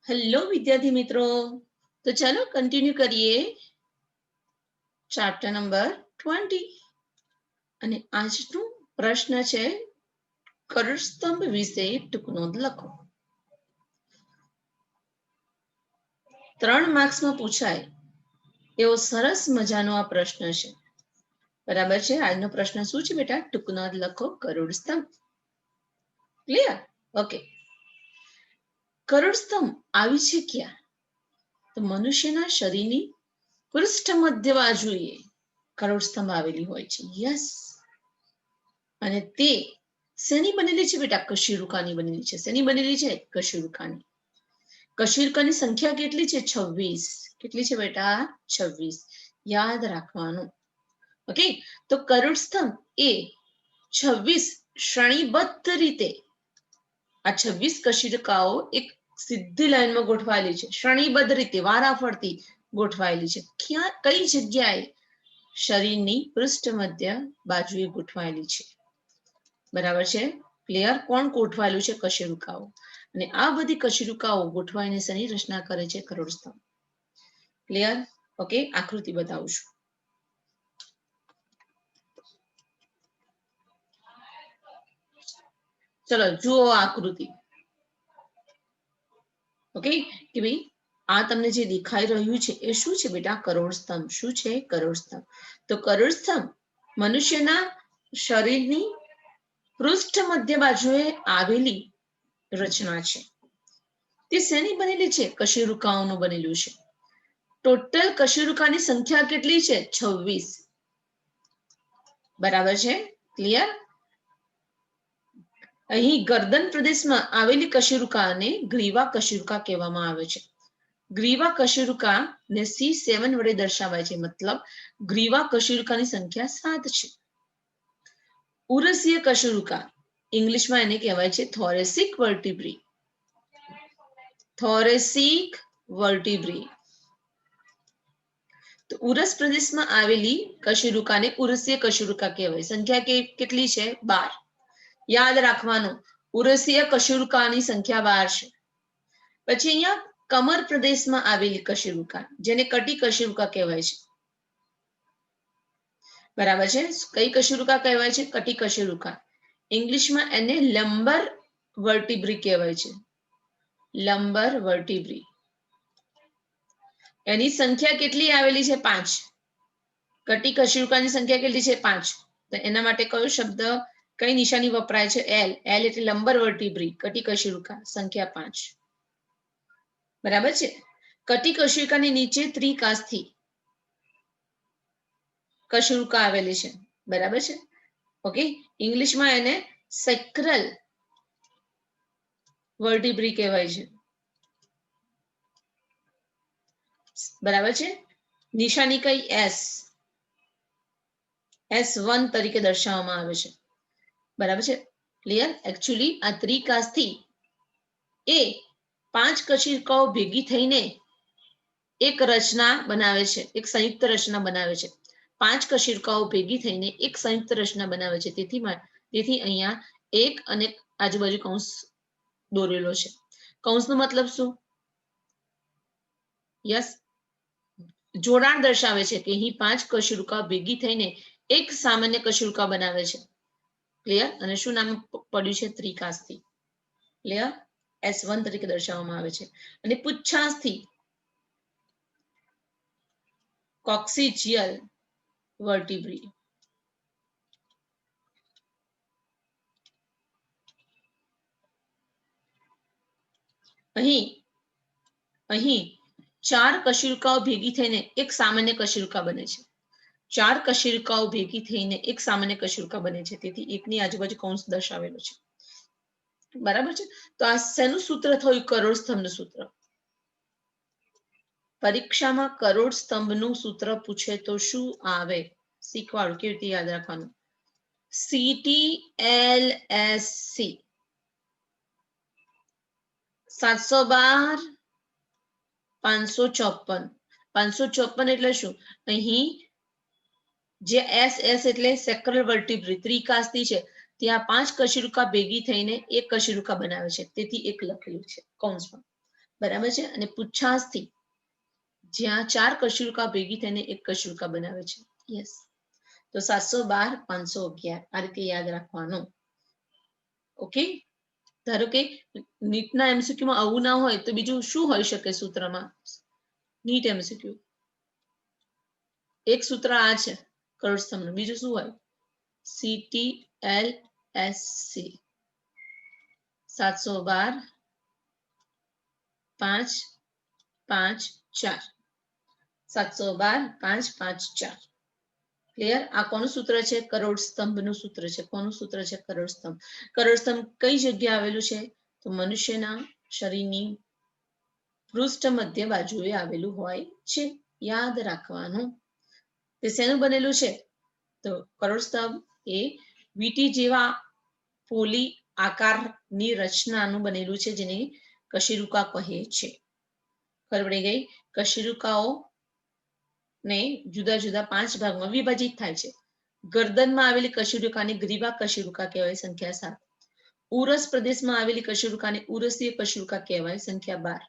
Hello વિદ્યાર્થી મિત્રો, તો ચાલો કન્ટિન્યુ કરીએ ચેપ્ટર નંબર 20 અને આજનો પ્રશ્ન છે કરોડ સ્તંભ વિશે ટૂંક નોંધ લખો. 3 માર્ક્સમાં પૂછાય એવો સરસ મજાનો આ પ્રશ્ન છે. બરાબર છે. આજનો પ્રશ્ન શું છે બેટા? ટૂંક નોંધ લખો કરોડ સ્તંભ. ક્લિયર? ઓકે. કરોડ સ્તંભ આવી છે ક્યાં? તો મનુષ્યના શરીરની પૃષ્ઠ મધ્ય બાજુએ કરોડ સ્તંભ આવેલી હોય છે. યસ. અને તે શેની બનેલી છે બેટા? કશેરુકાની બનેલી છે. શેની બનેલી છે? કશેરુકાની. કશેરુકાની સંખ્યા કેટલી છે? 26. કેટલી છે બેટા? 26. યાદ રાખવાનું. ઓકે. તો કરોડ સ્તંભ એ 26 શ્રેણીબદ્ધ રીતે આ 26 કશેરુકાઓ એક સીધી લાઈનમાં ગોઠવાયેલી છે. શ્રેણીબદ્ધ રીતે વારાફરતી ગોઠવાયેલી છે. ક્યાં, કઈ જગ્યાએ? શરીરની પૃષ્ઠ મધ્ય બાજુએ ગોઠવાયેલી છે. બરાબર છે. ક્લિયર? કોણ ગોઠવાયેલું છે? કશેરુકાઓ. અને આ બધી કશેરુકાઓ ગોઠવાઈને શેની રચના કરે છે? કરોડ સ્તંભ. ક્લિયર? ઓકે. આકૃતિ બતાવું છું. ચલો જુઓ આકૃતિ. ઓકે કે ભાઈ આ તમને જે દેખાઈ રહ્યું છે એ શું છે બેટા? કરોડ સ્તંભ. શું છે? કરોડ સ્તંભ. તો કરોડ સ્તંભ મનુષ્યના શરીરની પૃષ્ઠ મધ્ય બાજુએ આવેલી રચના છે. તે શેની બનેલી છે? કશેરુકાઓનું બનેલું છે. ટોટલ કશેરુકાની સંખ્યા કેટલી છે? 26. બરાબર છે. ક્લિયર? અહીં ગરદન પ્રદેશમાં આવેલી કશેરુકાને ગ્રીવા કશેરુકા કહેવામાં આવે છે. ગ્રીવા કશેરુકા ને C7 વડે દર્શાવાય છે. મતલબ ગ્રીવા કશેરુકાની સંખ્યા 7 છે. ઉરસીય કશેરુકા ઇંગ્લિશમાં એને કહેવાય છે થોરેસિક વર્ટિબ્રી. થોરેસિક વર્ટિબ્રી. તો ઉરસ પ્રદેશમાં આવેલી કશેરુકાને ઉરસીય કશેરુકા કહેવાય. સંખ્યા કેટલી છે? 12. યાદ રાખવાનું, ઉરસીય કશેરુકાની સંખ્યા 12 છે. પછી અહીંયા કમર પ્રદેશમાં આવેલી કશેરુકા જેને કટી કશેરુકા કહેવાય છે. બરાબર છે. કઈ કશેરુકા કહેવાય છે? કટી કશેરુકા. ઇંગ્લિશમાં એને લંબર વર્ટિબ્રી કહેવાય છે. લંબર વર્ટિબ્રી. એની સંખ્યા કેટલી આવેલી છે? 5. કટી કશેરુકાની સંખ્યા કેટલી છે? 5. તો એના માટે કયો શબ્દ, કઈ નિશાની વપરાય છે? એલ. એલ એટલે લંબર વર્ટિબ્રી. કટી કશેરુકા સંખ્યા 5. બરાબર છે. કટી કશેરુકાની નીચે ત્રિકાસ્થી કશેરુકા આવેલી છે. બરાબર છે. ઓકે. ઇંગ્લિશમાં એને સેક્રલ વર્ટિબ્રી કહેવાય છે. બરાબર છે. નિશાની કઈ? એસ. S1 તરીકે દર્શાવવામાં આવે છે. બરાબર છે. ક્લિયર? એકચ્યુઅલી આ ત્રિકાસ્થી એ 5 કશેરુકાઓ ભેગી થઈને એક રચના બનાવે છે. એક સંયુક્ત રચના બનાવે છે. 5 કશેરુકાઓ ભેગી થઈને એક સંયુક્ત રચના બનાવે છે. તેથી અહીંયા એક અને આજુબાજુ કૌંસ દોરેલો છે. કૌંસનો મતલબ શું? યસ, જોડાણ દર્શાવે છે કે અહીં 5 કશેરુકા ભેગી થઈને એક સામાન્ય કશેરુકા બનાવે છે. ક્લિયર? અને શું નામ પડ્યું છે? ત્રિકાસ્થી. ક્લિયર? S1 તરીકે દર્શાવવામાં આવે છે. અને પુચ્છાસ્થી કોક્સિજિયલ વર્ટિબ્રી. અહીં 4 કશેરુકાઓ ભેગી થઈને એક સામાન્ય કશેરુકા બને છે. 4 કશેરુકાઓ ભેગી થઈને એક સામાન્ય કશેરુકા બને છે. તેથી એકની આજુબાજુ કૌંસ દર્શાવેલો છે. બરાબર છે. તો આ શેનું સૂત્ર થયું? કરોડ સ્તંભનું સૂત્ર. પરીક્ષામાં કરોડ સ્તંભનું સૂત્ર પૂછે તો શું આવે? શીખવાડું કેવી રીતે યાદ રાખવાનું. CTLSC 712 554. 554 એટલે શું? અહીં જે SS એટલે સેક્રલ વર્ટિબ્રી ત્રિકાસ્થી છે. ત્યાં 5 કશેરુકા ભેગી થઈને એક કશેરુકા બનાવે છે. તેથી એક લખેલું છે કૌંસમાં. બરાબર છે. અને પુચ્છાસથી જ્યાં 4 કશેરુકા ભેગી થઈને એક કશેરુકા બનાવે છે. યસ. તો 712 511 આ રીતે યાદ રાખવાનું. ઓકે. ધારો કે નીટના એમસીક્યુમાં આવું ના હોય તો બીજું શું હોઈ શકે સૂત્રમાં? નીટ એમસીક્યુ એક સૂત્ર આ છે કરોડ સ્તંભનું. બીજું શું હોય? CTLSC 712 5 5 4 712 5 5 4. ક્લિયર? આ કોનું સૂત્ર છે? કરોડ સ્તંભનું સૂત્ર છે. કોનું સૂત્ર છે? કરોડ સ્તંભ. કરોડ સ્તંભ કઈ જગ્યાએ આવેલું છે? તો મનુષ્યના શરીરની પૃષ્ઠ મધ્ય બાજુએ આવેલું હોય છે. યાદ રાખવાનું. તે શેનું બનેલું છે? તો કરોડ સ્તંભ એ વીટી જેવા પોલી આકારની રચનાનું બનેલું છે, જેને કશેરુકા કહે છે. ખબર પડી ગઈ? કશેરુકાઓ ને જુદા જુદા 5 ભાગમાં વિભાજિત થાય છે. ગરદનમાં આવેલી કશેરુકાને ગ્રીવા કશેરુકા કહેવાય, સંખ્યા 7. ઉરસ પ્રદેશમાં આવેલી કશેરુકાને ઉરસીય કશેરુકા કહેવાય, સંખ્યા 12.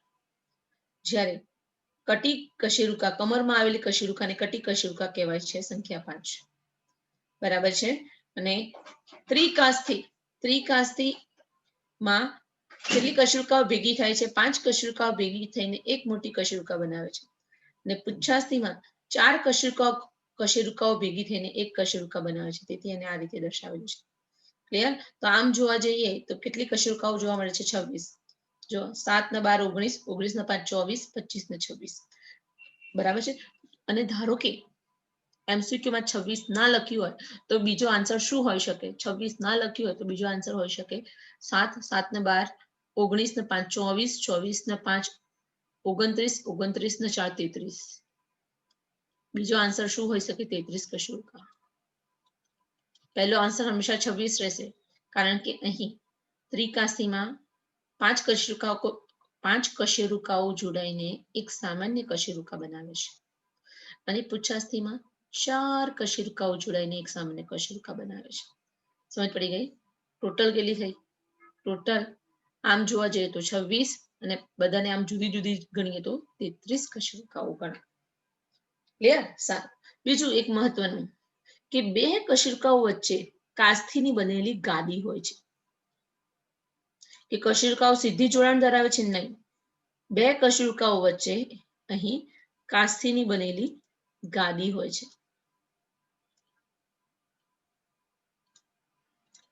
જ્યારે કટી કશેરુકા કમરમાં આવેલી કશેરુકાને કટી કશેરુકા કહેવાય છે, સંખ્યા 5. બરાબર છે. અને ત્રિકાસ્થીમાં કેટલી કશેરુકાઓ ભેગી થાય છે? 5 કશેરુકાઓ ભેગી થઈને એક મોટી કશેરુકા બનાવે છે. અને પુચ્છાસ્થીમાં 4 કશેરુકાઓ ભેગી થઈને એક કશેરુકા બનાવે છે. તેથી એને આ રીતે દર્શાવેલું છે. ક્લિયર? તો આમ જોવા જઈએ તો કેટલી કશેરુકાઓ જોવા મળે છે? 26. જો 7 ને 12 19, 19 ને 5 24, 25 ને 26. બરાબર છે. અને ધારો કે એમસીક્યુમાં 26 ના લખ્યું હોય તો બીજો આન્સર શું હોઈ શકે? 26 ના લખ્યું હોય તો બીજો આન્સર હોઈ શકે 7, 7 ને 12 19 ને 5 24, 24 ને 5 29, 29 ને 4 33. બીજો આન્સર શું હોઈ શકે? 33 કશેરુકા. પહેલો આન્સર હંમેશા 26 રહેશે, કારણ કે અહીં ત્રિકાસ્થીમાં 5 કશેરુકાઓ જોડાઈને એક સામાન્ય કશેરુકા બનાવે છે. અને પુચ્છાસ્થીમાં 4 કશેરુકાઓ જોડાઈને એક સામાન્ય કશેરુકા બનાવે છે. સમજ પડી ગઈ? ટોટલ કેટલી થઈ? ટોટલ આમ જોવા જઈએ તો 26 અને બધાને આમ જુદી જુદી ગણીએ તો 33 કશેરુકાઓ ગણાય. ક્લિયર? સારું. બીજું એક મહત્વનું કે 2 કશેરુકાઓ વચ્ચે કાસ્થીની બનેલી ગાદી હોય છે. કે કશેરુકાઓ સીધી જોડાણ ધરાવે છે? નહીં. 2 કશેરુકાઓ વચ્ચે અહીં કાસ્થીની બનેલી ગાદી હોય છે,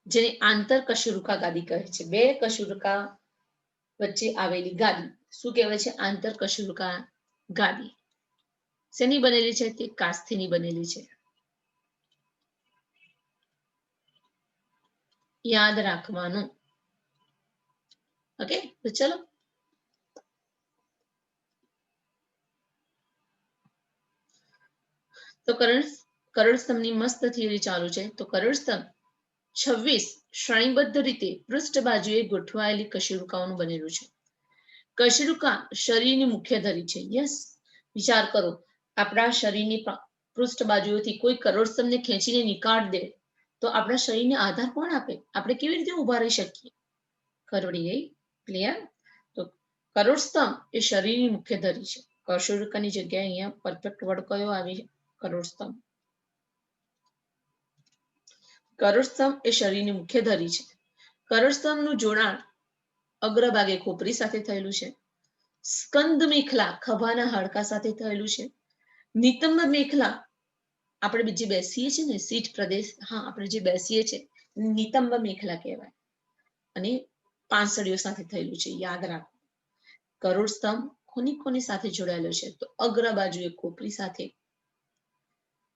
જેને આંતર કશેરુકા ગાદી કહે છે. 2 કશેરુકા વચ્ચે આવેલી ગાદી શું કહેવાય છે? આંતર કશેરુકા ગાદી. શેની બનેલી છે? તે કાસ્થીની બનેલી છે. યાદ રાખવાનું. ઓકે, તો ચલો તો કરોડ સ્તંભની મસ્ત થિયરી ચાલુ છે. તો કરોડ સ્તંભ 26 શ્રેણીબદ્ધ રીતે પૃષ્ઠ બાજુએ ગોઠવાયેલી કશેરુકાઓનું બનેલું છે. કશેરુકા શરીરની મુખ્ય ધરી છે. યસ. વિચાર કરો, આપણા શરીરની પૃષ્ઠ બાજુઓથી કોઈ કરોડ સ્તંભને ખેંચીને નીકાળ દે તો આપણા શરીરને આધાર કોણ આપે? આપણે કેવી રીતે ઉભા રહી શકીએ? ખરવડી ગઈ? ક્લિયર? તો કરોડ સ્તંભ એ શરીરની મુખ્ય ધરી છે. કશેરુકાની જગ્યાએ અહીંયા પરફેક્ટ વર્ડ કયો આવી? કરોડ સ્તંભ. કરોડ સ્તંભ એ શરીરની મુખ્ય ધરી છે. કરોડ સ્તંભનું જોડાણ અગ્રભાગે ખોપરી સાથે થયેલું છે. સ્કંદ મેખલા ખભાના હાડકા સાથે થયેલું છે. નિતંબ મેખલા આપણે જે બેસીએ છીએ ને સીટ પ્રદેશ, હા, આપણે જે બેસીએ છીએ નિતંબ મેખલા કહેવાય. અને પાંસળીઓ સાથે થયેલું છે. યાદ રાખો. કરોડ સ્તંભ કોની સાથે જોડાયેલો છે? તો અગ્ર બાજુએ ખોપરી સાથે.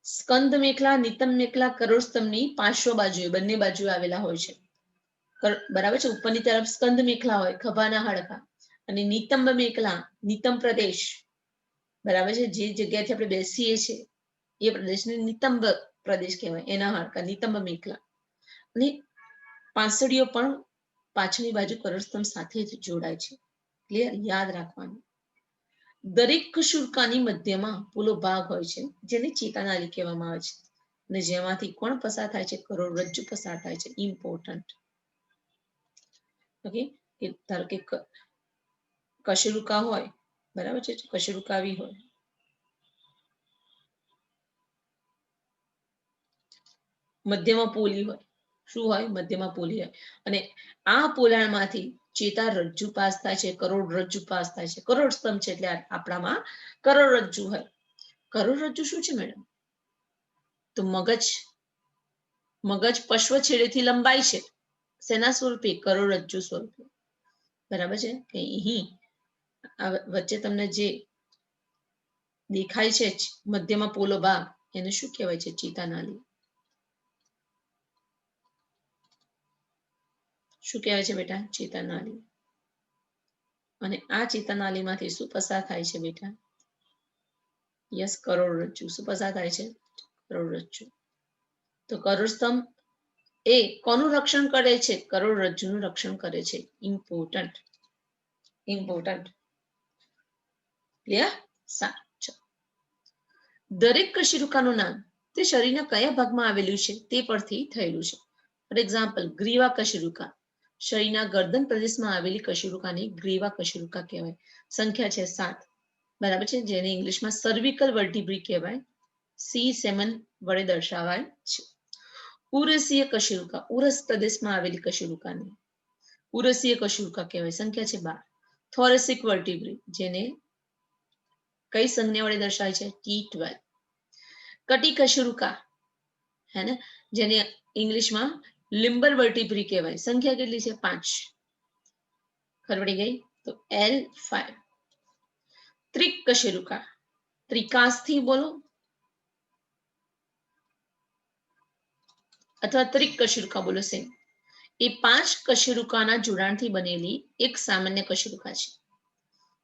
સ્કંદ મેખલા, નિતંબ મેખલા કરોડ સ્તંભની પાર્શ્વ બાજુએ બંને બાજુએ આવેલા હોય છે. બરાબર છે. ઉપરની તરફ સ્કંદ મેખલા હોય, ખભાના હાડકા, અને નિતંબ મેખલા, નિતંબ પ્રદેશ, બરાબર છે, જે જગ્યાએથી આપણે બેસીએ છીએ એ પ્રદેશને નિતંબ પ્રદેશ કહેવાય. એના હાડકા નિતંબ મેખલા. અને પાંસળીઓ પણ પાછળની બાજુ કરોડ સ્તંભ સાથે જ જોડાય છે. ક્લિયર? યાદ રાખવાનું. દરેક કશેરુકાની મધ્યમાં પૂલો ભાગ હોય છે, જેને ચેતાનાળી કહેવામાં આવે છે, અને જેમાંથી કોણ પસાર થાય છે? કરોડરજ્જુ પસાર થાય છે. ઇમ્પોર્ટન્ટ. ઓકે, ધારો કે કશેરુકા હોય, બરાબર છે, કશેરુકાવી હોય, મધ્યમાં પોલી હોય, શું હોય? મધ્યમાં પોલી હોય. અને આ પોલાણમાંથી ચેતારજ્જુ પાસ થાય છે, કરોડરજ્જુ પાસ થાય છે. કરોડસ્તંભ છે એટલે આપણામાં કરોડરજ્જુ હોય. કરોડરજ્જુ શું છે મેડમ? તો મગજ પશ્વ છેડેથી લંબાય છે. શેના સ્વરૂપે? કરોડરજ્જુ સ્વરૂપે. બરાબર છે કે અહીં વચ્ચે તમને જે દેખાય છે મધ્યમાં પોલો ભાગ, એને શું કહેવાય છે? ચેતાનાલી. શું કહેવાય છે બેટા? ચેતાનાલી. અને આ ચેતાનાલીમાંથી શું પસાર થાય છે બેટા? યસ, કરોડરજ્જુ. શું પસાર થાય છે? કરોડરજ્જુ. તો કરોડસ્તંભ એ કોનું રક્ષણ કરે છે? કરોડરજ્જુનું રક્ષણ કરે છે. ઇમ્પોર્ટન્ટ. ક્લિયર? સાચું. દરેક કશેરુકાનું નામ તે શરીરના કયા ભાગમાં આવેલું છે તે પરથી થયેલું છે. ફોર એક્ઝામ્પલ, ગ્રીવા કશેરુકા શરીરના ગરદન પ્રદેશમાં આવેલી કશેરુકાને ગ્રીવા કશેરુકા કહેવાય. સંખ્યા છે 7. બરાબર છે, જેને ઇંગ્લિશમાં સર્વિકલ વર્ટિબ્રી કહેવાય. C7 વડે દર્શાવાય છે. ઉરસીય કશેરુકા ઉરસ પ્રદેશમાં આવેલી કશેરુકાને ઉરસીય કશેરુકા કહેવાય. સંખ્યા છે 12. થોરેસિક વર્ટિબ્રી, જેને કઈ સંજ્ઞા વડે દર્શાવાય છે? T12. કટી કશેરુકા હે ને, જેને ઇંગ્લિશમાં લિમ્બર વર્ટિબ્રી કહેવાય. સંખ્યા કેટલી છે? 5. ખબર પડી ગઈ? તો L5. ત્રિક કશેરુકા, ત્રિકાસથી બોલો અથવા ત્રિક કશેરુકા બોલો, સેમ. એ 5 કશેરુકાના જોડાણથી બનેલી એક સામાન્ય કશેરુકા છે.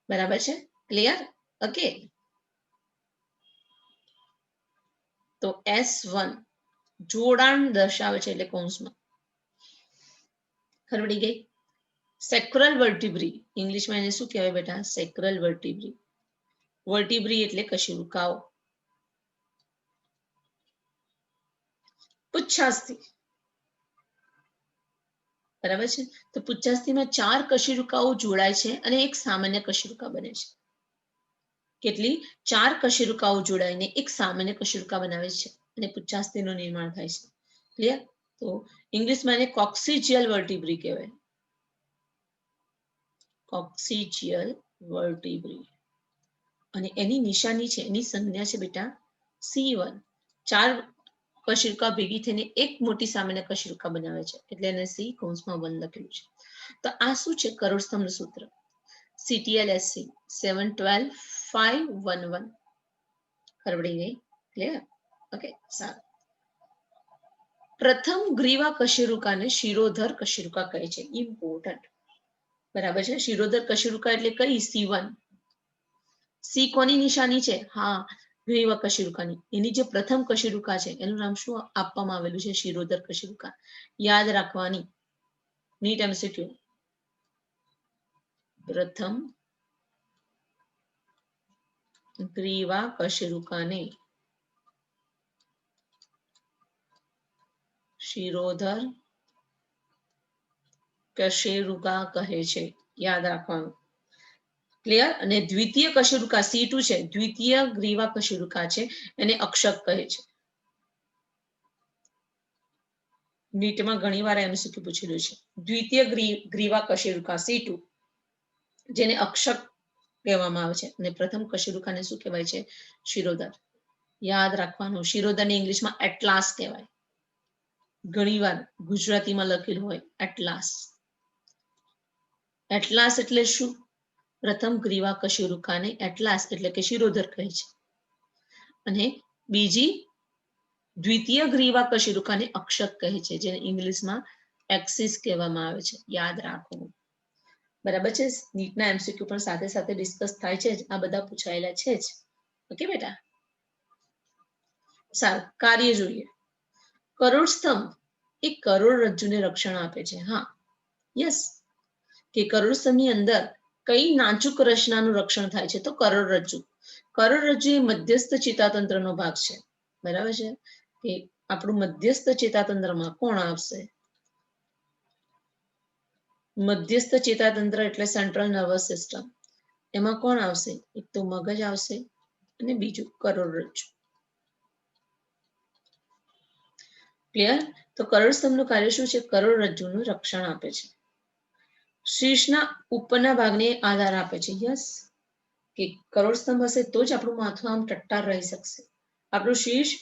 બરાબર છે? ક્લિયર? ઓકે. તો S1 જોડાણ દર્શાવે છે, એટલે કૌંસમાં. ખબર પડી ગઈ? સેક્રલ વર્ટિબ્રી, ઇંગ્લિશમાં એને શું કહેવાય બેટા? સેક્રલ વર્ટિબ્રી. વર્ટિબ્રી એટલે કશેરુકાઓ. પુચ્છાસ્થિ, બરાબર છે. તો પુચ્છાસ્થિમાં 4 કશેરુકાઓ જોડાય છે અને એક સામાન્ય કશેરુકા બને છે. કેટલી? 4 કશેરુકાઓ જોડાઈને એક સામાન્ય કશેરુકા બનાવે છે અને પુચ્છાસ્થિનું નિર્માણ થાય છે. ક્લિયર? તો ઇંગ્લિશમાં એને કોક્સિજિયલ વર્ટિબ્રી કહેવાય. કોક્સિજિયલ વર્ટિબ્રી. અને એની નિશાની છે, એની સંજ્ઞા છે બેટા C1. 4 કશેરુકા ભેગી થઈને એક મોટી સામાન્ય કશેરુકા બનાવે છે, એટલે એને C કૌંસમાં 1 લખેલું છે. તો આ શું છે? કરોડસ્તંભનું સૂત્ર. CTLSC 712 511. ખબર પડી ગઈ? ક્લિયર? ઓકે, સારું. પ્રથમ ગ્રીવા કશેરુકાને શિરોધર કશેરુકા કહે છે. ઇમ્પોર્ટન્ટ. બરાબર છે. શિરોધર કશેરુકા એટલે કઈ? C1. C કોની નિશાની છે? હા, ગ્રીવા કશેરુકાની. એની જે પ્રથમ કશેરુકા છે એનું નામ શું આપવામાં આવેલું છે? શિરોધર કશેરુકા. યાદ રાખવાની. NEET MCQ. પ્રથમ ગ્રીવા કશેરુકાને શિરોધર કશેરુકા કહે છે. યાદ રાખવાનું. ક્લિયર? અને દ્વિતીય કશેરુકા C2 છે, દ્વિતીય ગ્રીવા કશેરુકા છે, એને અક્ષક કહે છે. નીટમાં ઘણી વાર MCQ પૂછેલું છે. દ્વિતીય ગ્રીવા કશેરુકા C2, જેને અક્ષક કહેવામાં આવે છે, અને પ્રથમ કશેરુકાને શું કહેવાય છે? શિરોધર. યાદ રાખવાનું. શિરોધરને ઇંગ્લિશમાં એટલાસ કહેવાય. ઘણીવાર ગુજરાતીમાં લખેલું હોય એટલાસ. એટલાસ એટલે શું? પ્રથમ ગ્રીવા કશેરુકાને એટલાસ એટલે કે શિરોધર કહે છે. અને બીજી દ્વિતીય ગ્રીવા કશેરુકાને અક્ષક કહે છે, જેને ઇંગ્લિશમાં એક્સિસ કહેવામાં આવે છે. યાદ રાખવું. બરાબર છે? નીટના MCQ પણ સાથે સાથે ડિસ્કસ થાય છે જ. આ બધા પૂછાયેલા છે જ. ઓકે બેટા? સારું, કાર્ય જોઈએ. કરોડસ્તંભ એ કરોડરજ્જુને રક્ષણ આપે છે. હા, યસ. કે કરોડસ્તંભની અંદર કઈ નાજુક રચનાનું રક્ષણ થાય છે? તો કરોડરજ્જુ. કરોડરજ્જુ એ મધ્યસ્થ ચેતાતંત્રનો ભાગ છે. બરાબર છે? કે આપણું મધ્યસ્થ ચેતાતંત્રમાં કોણ આવશે? મધ્યસ્થ ચેતાતંત્ર એટલે સેન્ટ્રલ નર્વસ સિસ્ટમ. એમાં કોણ આવશે? એક તો મગજ આવશે અને બીજું કરોડરજ્જુ. ક્લિયર? તો કરોડસ્તંભનું કાર્ય શું છે? કરોડરજ્જુનું રક્ષણ આપે છે. શીર્ષના ઉપરના ભાગને આધાર આપે છે. યસ, કે કરોડસ્તંભ હશે તો જ આપણું માથું આમ ટટ્ટાર રહી શકશે. આપણું શીર્ષ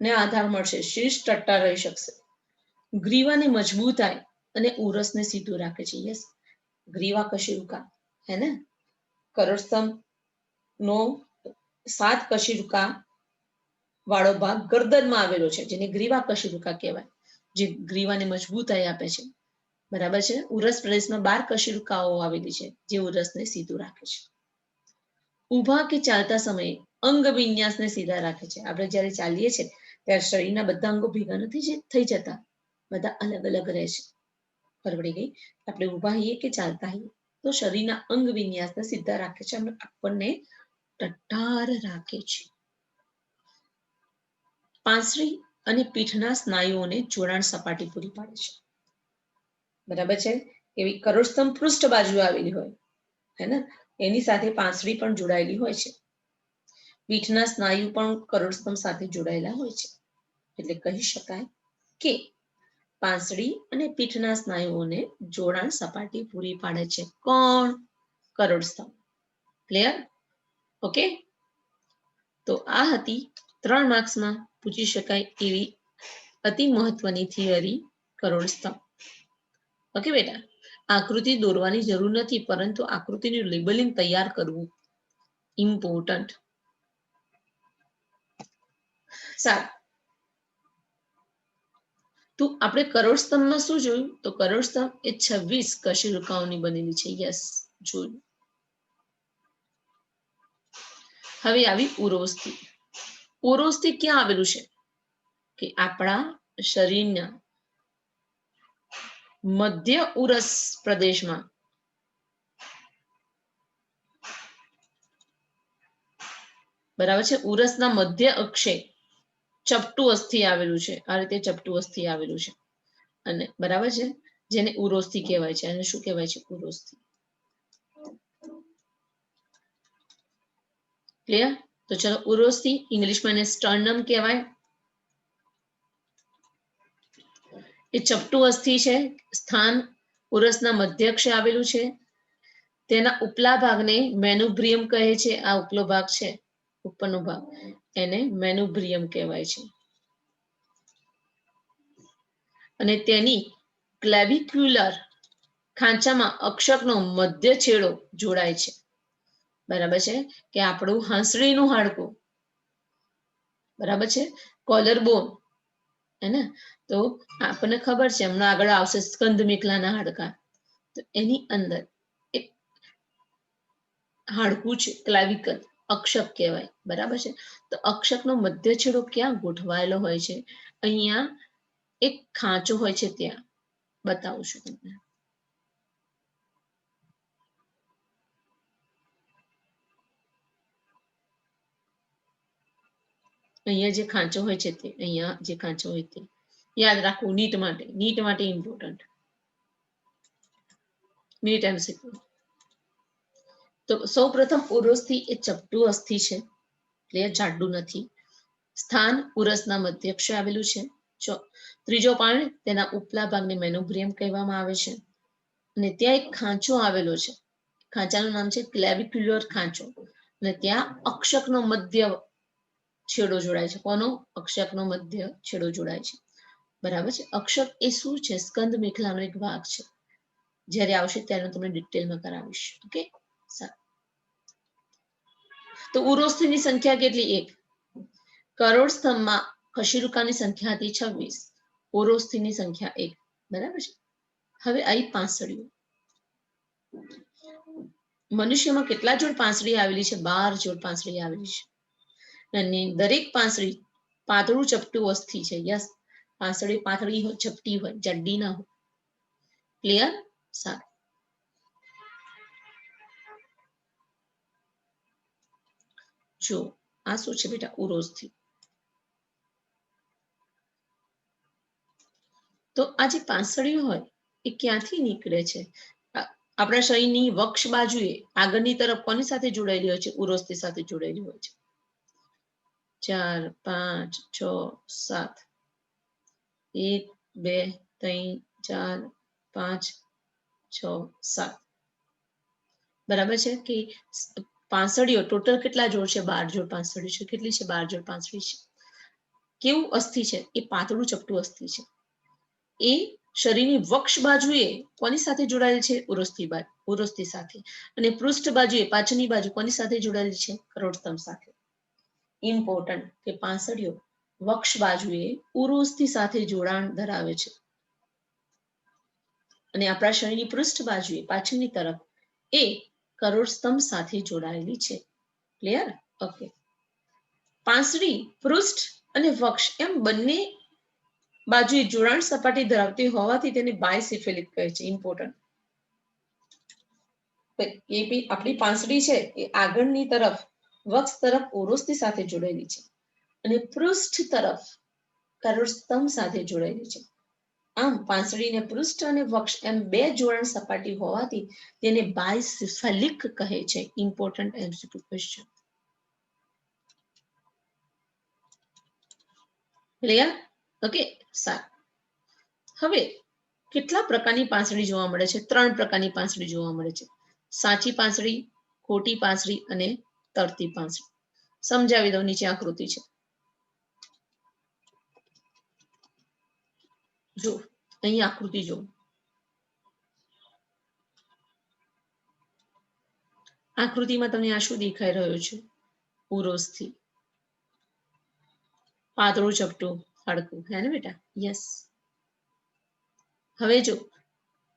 ને આધાર મળશે, શીર્ષ ટટ્ટાર રહી શકશે. ગ્રીવાને મજબૂતાઈ અને ઉરસને સીધું રાખે છે. યસ, ગ્રીવા કશેરુકા હે ને, કરોડસ્તંભ નો 7 કશેરુકા વાળો ભાગ ગરદનમાં આવેલો છે, જેને ગ્રીવા કશેરુકા કહેવાય, જે ગ્રીવાને મજબૂતાઈ આપે છે. બરાબર છે. ઉરસ પ્રદેશમાં 12 કશેરુકાઓ આવેલી છે, જે ઉરસને સીધું રાખે છે. ઊભા કે ચાલતા સમયે અંગ વિન્યાસને સીધા રાખે છે. આપણે જ્યારે ચાલીએ છીએ ત્યારે શરીરના બધા અંગો ભેગા નથી થઈ જતા, બધા અલગ અલગ રહે છે. પરવડી ગઈ? આપણે ઊભા હઈએ કે ચાલતા હઈએ તો શરીરના અંગ વિન્યાસને સીધા રાખે છે અને આપણને ટટ્ટાર રાખે છે. પાંસળી અને પીઠના સ્નાયુઓને જોડાણ સપાટી પૂરી પાડે છે. બરાબર છે. એવી કરોડસ્તંભ પૃષ્ઠ બાજુ આવેલી હોય હે ને, એની સાથે પાંસળી પણ જોડાયેલી હોય છે. પીઠના સ્નાયુ પણ કરોડસ્તંભ સાથે જોડાયેલા હોય છે. એટલે કહી શકાય કે પાંસળી અને પીઠના સ્નાયુઓને જોડાણ સપાટી પૂરી પાડે છે. કોણ? કરોડસ્તંભ. ક્લિયર? ઓકે. તો આ હતી 3 માર્ક્સમાં પૂછી શકાય એવી અતિ મહત્વની થિયરી કરોડસ્તંભ. ઓકે બેટા, આકૃતિ દોરવાની જરૂર નથી, પરંતુ આકૃતિનું લેબલિંગ તૈયાર કરવું ઇમ્પોર્ટન્ટ. સારું, તો આપણે કરોડસ્તંભમાં શું જોયું? તો કરોડસ્તંભ એ 26 કશેરુકાઓની બનેલી છે. યસ, જોયું. હવે આવી ઉરોસ્થિ. ઉરોસ્થિ ક્યાં આવેલું છે? કે આપણા શરીરના મધ્ય ઉરસ પ્રદેશમાં. બરાબર છે. ઉરસના મધ્ય અક્ષે ચપટું અસ્થિ આવેલું છે. આ રીતે ચપટું અસ્થિ આવેલું છે અને બરાબર છે, જેને ઉરોસ્થિ કહેવાય છે. અને શું કહેવાય છે? ઉરોસ્થિ. ક્લિયર? તો ચલો, ઉરોસ્થિ ઇંગ્લિશમાં એને સ્ટર્નમ કહેવાય. એ ચપટું અસ્થિ છે. સ્થાન ઉરસના મધ્યક્ષે આવેલું છે. તેના ઉપલા ભાગને મેનુબ્રિયમ કહે છે. આ ઉપલો ભાગ છે, ઉપરનો ભાગ, એને મેનુબ્રિયમ કહેવાય છે. અને તેની ક્લેવિક્યુલર ખાંચામાં અક્ષકનો મધ્ય છેડો જોડાય છે. બરાબર છે, કે આપણું હાંસળીનું હાડકું, બરાબર છે, કોલર બોન હે ને, તો આપણને ખબર છે, હમણાં આગળ આવશે સ્કંદ મેખલાના હાડકા, તો એની અંદર એક હાડકું છે, ક્લેવિકલ, અક્ષક કહેવાય. બરાબર છે. તો અક્ષકનો મધ્ય છેડો ક્યાં ગોઠવાયેલો હોય છે? અહીંયા એક ખાંચો હોય છે, ત્યાં બતાવું છું તમને. અહીંયા જે ખાંચો હોય છે તે, અહીંયા જે ખાંચો હોય તે યાદ રાખવું, નીટ માટે ઇમ્પોર્ટન્ટ. NEET MCQ. તો સૌ પ્રથમ ઉરોસ્થિ એ ચપટું અસ્થિ છે, એટલે જાડું નથી. સ્થાન ઉરસના મધ્યક્ષે આવેલું છે. ત્રીજો પોઈન્ટ, તેના ઉપલા ભાગને મેનુબ્રિયમ કહેવામાં આવે છે. અને ત્યાં એક ખાંચો આવેલો છે. ખાંચાનું નામ છે ક્લેવિક્યુલર ખાંચો. અને ત્યાં અક્ષકનો મધ્ય છેડો જોડાય છે. કોનો? અક્ષકનો મધ્ય છેડો જોડાય છે. બરાબર છે. અક્ષક એ શું છે? સ્કંદ મેખલાનો એક ભાગ છે. જ્યારે આવશે ત્યારે તમને ડિટેલમાં કરાવીશ. ઓકે, સારું. તો ઉરોસ્થિની સંખ્યા કેટલી? 1. કરોડસ્તંભમાં કશેરુકાની સંખ્યા હતી 26. ઉરોસ્થિની સંખ્યા 1. બરાબર છે. હવે આવી પાંસળીઓ. મનુષ્યમાં કેટલા જોડ પાંસળી આવેલી છે? 12 જોડ પાંસળી આવેલી છે. અને દરેક પાંસળી પાતળું ચપટું અસ્થિ છે. યસ, પાંસળી પાતળી હોય, ચપટી હોય, જાડી ના હોય. ક્લિયર? સારું. જો આ શું છે બેટા? ઉરોસ્થિ. તો આ જે પાંસળીઓ હોય એ ક્યાંથી નીકળે છે? આપણા શરીરની વક્ષ બાજુએ આગળની તરફ કોની સાથે જોડાયેલી હોય છે? ઉરોસ્થિ સાથે જોડાયેલી હોય છે. 4 5 6 7 1 2 3 4 5 6 7 બરાબર છે કે પાંસળીઓ ટોટલ કેટલા જોડ છે? 12 જોડ પાંસળીઓ છે. કેટલી છે? 12 જોડ પાંસળી છે. કેવું અસ્થિ છે? એ પાતળું ચપટું અસ્થિ છે. એ શરીરની વક્ષ બાજુએ કોની સાથે જોડાયેલ છે? ઉરોસ્થિ સાથે. અને પૃષ્ઠ બાજુએ પાછળની બાજુ કોની સાથે જોડાયેલી છે? કરોડસ્તંભ સાથે. ઇમ્પોર્ટન્ટ કે પાંસળીઓ વક્ષ બાજુએ ઉરોસ્થિ સાથે જોડાણ ધરાવે છે અને આપણા શરીરની પૃષ્ઠ બાજુએ પાછળની તરફ એ કરોડસ્તંભ સાથે જોડાયેલી છે. ક્લિયર? ઓકે. પાંસળી પૃષ્ઠ અને વક્ષ એમ બંને બાજુએ જોડાણ સપાટી ધરાવતી હોવાથી તેને બાયસિફેલિક કહે છે. ઇમ્પોર્ટન્ટ. એ બી આપણી પાંસળી છે એ આગળની તરફ વક્ષ તરફ ઉરોસ્થિ સાથે જોડાયેલી છે અને પૃષ્ઠ તરફ કરોડસ્તંભ સાથે જોડાયેલી છે. આમ પાંસળીને પૃષ્ઠ અને વક્ષ એમ બે જોડાણ સપાટી હોવાથી તેને બાયસિફેલિક કહે છે. Important MCQ question. Clear? Okay. સારું. હવે કેટલા પ્રકારની પાંસળી જોવા મળે છે? 3 પ્રકારની પાંસળી જોવા મળે છે. સાચી પાંસળી, ખોટી પાંસળી અને તરતી પાંસળી. સમજાવી દઉં. નીચે આકૃતિ છે. જો અહીં આકૃતિ જો. આકૃતિમાં તમને આ શું દેખાઈ રહ્યો છે? ઉરોસ્થિ. પાતળું ચપટું હાડકું. હે ને બેટા? યસ. હવે જો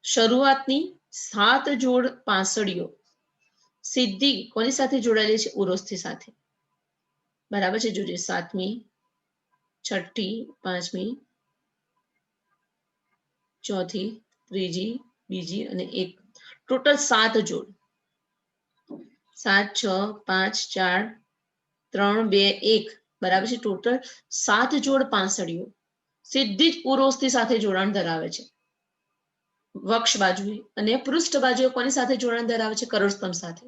શરૂઆતની 7 જોડ પાંસળીઓ સીધી કોની સાથે જોડાયેલી છે? ઉરોસ્થિ સાથે. બરાબર છે? જોજે 7મી, 6ઠી, 5મી, 4થી, 3જી, બીજી અને 1. ટોટલ 7 જોડ. 7 6 5 4 3 2 1. બરાબર છે? ટોટલ 7 જોડ પાંસળીઓ સીધી જ ઉરોસ્થિ સાથે જોડાણ ધરાવે છે. વક્ષ બાજુએ અને પૃષ્ઠ બાજુએ કોની સાથે જોડાણ ધરાવે છે? કરોડસ્તંભ સાથે.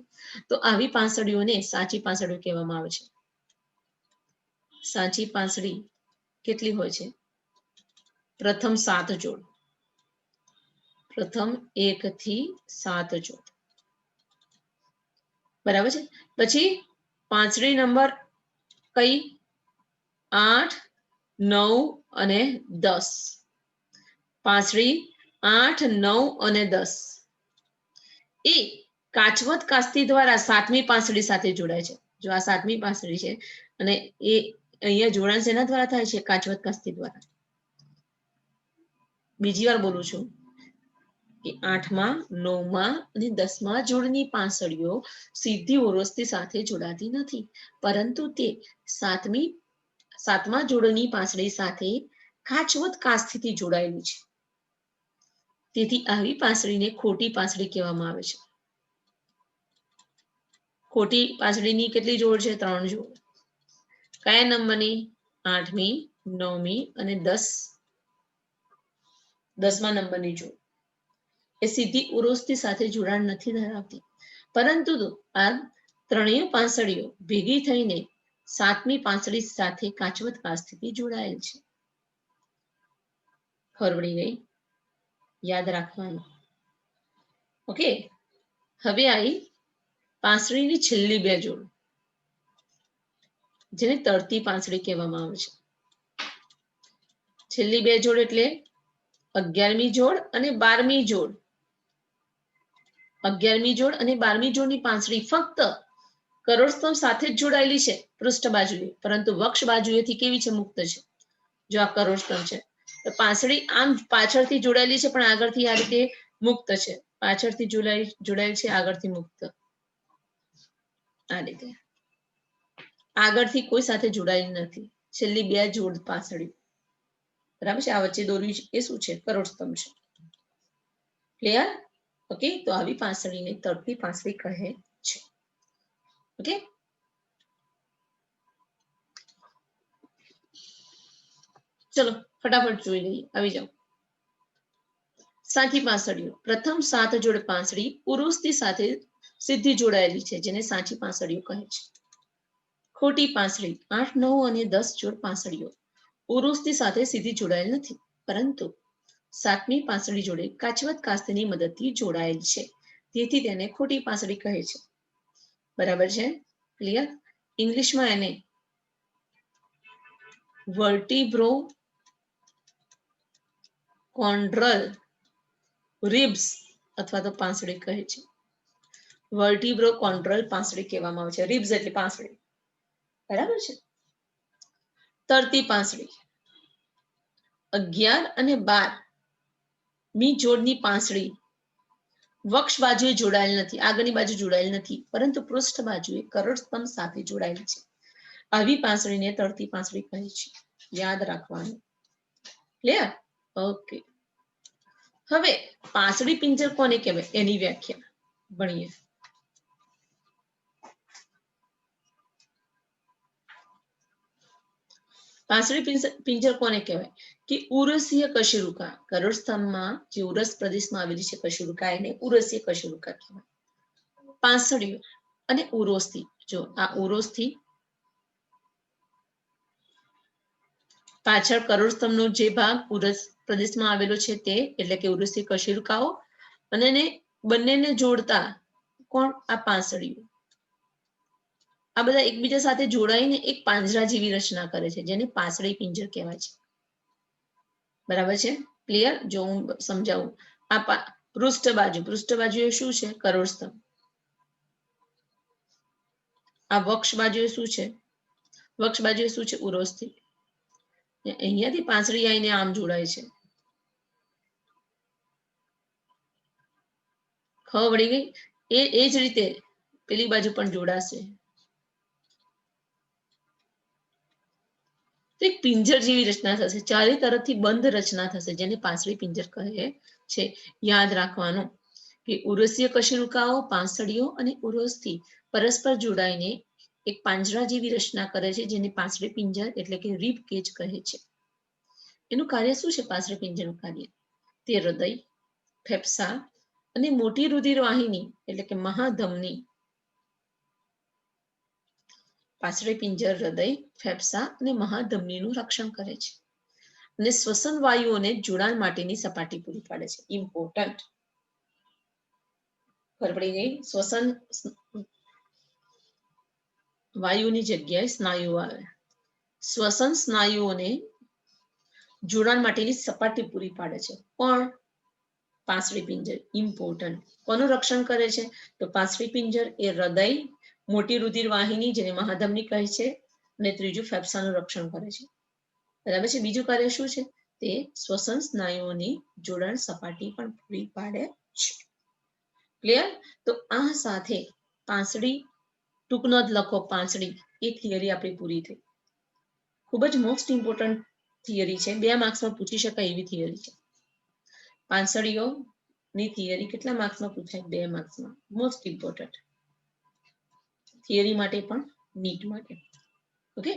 તો આવી પાંસળીઓને સાચી પાંસળીઓ કહેવામાં આવે છે. સાચી પાંસળી કેટલી હોય છે? પ્રથમ 7 જોડ. પ્રથમ 1 થી 7 જોડ. બરાબર છે? પછી પાંસળી નંબર કઈ? 8 9 અને 10. પાંસળી 8 9 અને 10 એ કાચવત કાસ્તી દ્વારા 7મી પાંસળી સાથે જોડાય છે. જો આ 7મી પાંસળી છે અને એ અહીંયા જોડાણ શેના દ્વારા થાય છે? કાચવત કાસ્તી દ્વારા. બીજી વાર બોલું છું કે 8મા 9મા અને 10મા જોડની પાંસળીઓ સીધી ઉરોસ્થિ સાથે જોડાતી નથી, પરંતુ તે 7મા જોડની પાંસળી સાથે કાચવત કાસ્તીથી જોડાયેલી છે. તેથી આવી પાંસળીને ખોટી પાંસળી કહેવામાં આવે છે. ખોટી પાંસળીની કેટલી જોડ છે? 3 જોડ. કયા નંબરની? 8મી, 9મી અને 10મા નંબરની જોડ. એ સીધી ઉરોસ્થિ સાથે જોડાણ નથી ધરાવતી, પરંતુ આ ત્રણેય પાંસળીઓ ભેગી થઈને 7મી પાંસળી સાથે કાચવત કાસ્તીથી જોડાયેલ છે. ખબર પડી ગઈ? યાદ રાખવાનું. ઓકે. હવે આવી પાંસળીની છેલ્લી 2 જોડ, જેને તરતી પાંસળી કહેવામાં આવે છે. છેલ્લી 2 જોડ એટલે 11મી જોડ અને 12મી જોડ. 11મી જોડ અને 12મી જોડની પાંસળી ફક્ત કરોડસ્તંભ સાથે જ જોડાયેલી છે પૃષ્ઠ બાજુએ, પરંતુ વક્ષ બાજુએથી કેવી છે? મુક્ત છે. જો આ કરોડસ્તંભ છે તો પાંસળી આમ પાછળથી જોડાયેલી છે, પણ આગળથી આ રીતે મુક્ત છે. પાછળથી જોડાયેલ છે, આગળથી મુક્ત. આ રીતે આગળથી કોઈ સાથે જોડાયેલી નથી. છેલ્લી 2 જોડ પાંસળી. બરાબર છે? આ વચ્ચે દોર્યું એ શું છે? કરોડસ્તંભ છે. ક્લિયર? ઓકે. તો આવી પાંસળીને તરતી પાંસળી કહે છે. ઓકે. ચલો ફટાફટ જોઈ લઈએ. આવી જાઓ. સાચી પાંસળીઓ. પ્રથમ 7 જોડ પાંસળી ઉરોસ્તી સાથે સીધી જોડાયેલી છે, જેને સાચી પાંસળીઓ કહે છે. ખોટી પાંસળી. 8, 9 અને 10 જોડ પાંસળીઓ ઉરોસ્તી સાથે સીધી જોડાયેલ નથી, પરંતુ 7મી પાંસળી જોડે કાચવત કાસ્તીની મદદથી જોડાયેલ છે, તેથી તેને ખોટી પાંસળી કહે છે. બરાબર છે? ક્લિયર? ઇંગ્લિશમાં એને વર્ટિબ્રો કોન્ડ્રલ રિબ્સ અથવા તો પાંસળી કહે છે. વર્ટિબ્રો કોન્ડ્રલ પાંસળી કહેવામાં આવે છે. રિબ્સ એટલે પાંસળી. બરાબર છે? તરતી પાંસળી. 11 અને 12 મી જોડની પાંસળી વક્ષ બાજુએ જોડાયેલ નથી, આગળની બાજુ જોડાયેલ નથી, પરંતુ પૃષ્ઠ બાજુએ કરોડ સ્તંભ સાથે જોડાયેલ છે. આવી પાંસળીને તરતી પાંસળી કહે છે. યાદ રાખવાનું. ક્લિયર? ઓકે. હવે પાંસળી પિંજર કોને કહેવાય એની વ્યાખ્યા ભણીએ. પાંસળી પિંજર કોને કહેવાય કે ઉરસીય કશેરુકા. કરોડ સ્તંભમાં જે ઉરસ પ્રદેશમાં આવેલી છે કશેરુકા, એને ઉરસીય કશેરુકા કહેવાય. પાંસળીઓ અને ઉરોસ્થી. જો આ ઉરોસ્થી પાછળ કરોડ સ્તંભનો જે ભાગ ઉરસ પ્રદેશમાં આવેલો છે તે એટલે કે ઉરસીય કશેરુકાઓ, અને એને બંનેને જોડતા કોણ? આ પાંસળીઓ. આ બધા એકબીજા સાથે જોડાઈને એક પાંજરા જેવી રચના કરે છે, જેને પાંસળી પિંજર કહેવાય છે. બરાબર છે? ક્લિયર? જો હું સમજાવું. આ પૃષ્ઠ બાજુ એ શું છે? કરોડ સ્તંભ. આ વક્ષ બાજુએ શું છે? વક્ષ બાજુએ શું છે? ઉરોસ્થી. અહીંયાથી પાંસળી આવીને આમ જોડાય છે. ખબર પડી ગઈ? એ જ રીતે પેલી બાજુ પણ જોડાશે. તો એક પિંજર જેવી રચના થશે, ચારે તરફથી બંધ રચના થશે, જેને પાંસળી પિંજર કહે છે. યાદ રાખવાનું કે ઉરસીય કશેરુકાઓ, પાંસળીઓ અને ઉરોસ્થી પરસ્પર જોડાઈને એક પાંજરા જેવી રચના કરે છે, જેને પાંસળી પિંજર એટલે કે રીબ કેજ કહે છે. એનું કાર્ય શું છે? પાંસળી પિંજરનું કાર્ય તે હૃદય, ફેફસા અને મોટી રુધિર વાહિની એટલે કે મહાધમની. પાંસળી પિંજર હૃદય, ફેફસા અને મહાધમનીનું રક્ષણ કરે છે અને શ્વસન વાયુઓને જોડાણ માટેની સપાટી પૂરી પાડે છે. ઇમ્પોર્ટન્ટ. ખબર પડી ગઈ? શ્વસન વાયુની જગ્યાએ સ્નાયુઓ આવે. શ્વસન સ્નાયુઓને જોડાણ માટેની સપાટી પૂરી પાડે છે. પણ પાંસળી પિંજર ઇમ્પોર્ટન્ટ. કોનું રક્ષણ કરે છે? તો પાંસળી પિંજર એ હૃદય, મોટી રુધિર વાહિની જેને મહાધમની કહે છે, અને ત્રીજું ફેફસાનું રક્ષણ કરે છે. બરાબર છે? બીજું કાર્ય શું છે? તે શ્વસન સ્નાયુઓની જોડાણ સપાટી પણ પૂરી પાડે છે. ક્લિયર? તો આ સાથે પાંસળી ટૂંક નોંધ લખો. પાંસળી એ થિયરી આપણી પૂરી થઈ. ખૂબ જ મોસ્ટ ઇમ્પોર્ટન્ટ થિયરી છે. 2 માર્ક્સમાં પૂછી શકાય એવી થિયરી છે. પાંસળીઓની થિયરી કેટલા માર્ક્સમાં પૂછાય? 2 માર્ક્સમાં. મોસ્ટ ઇમ્પોર્ટન્ટ થિયરી માટે પણ, નીટ માટે. ઓકે.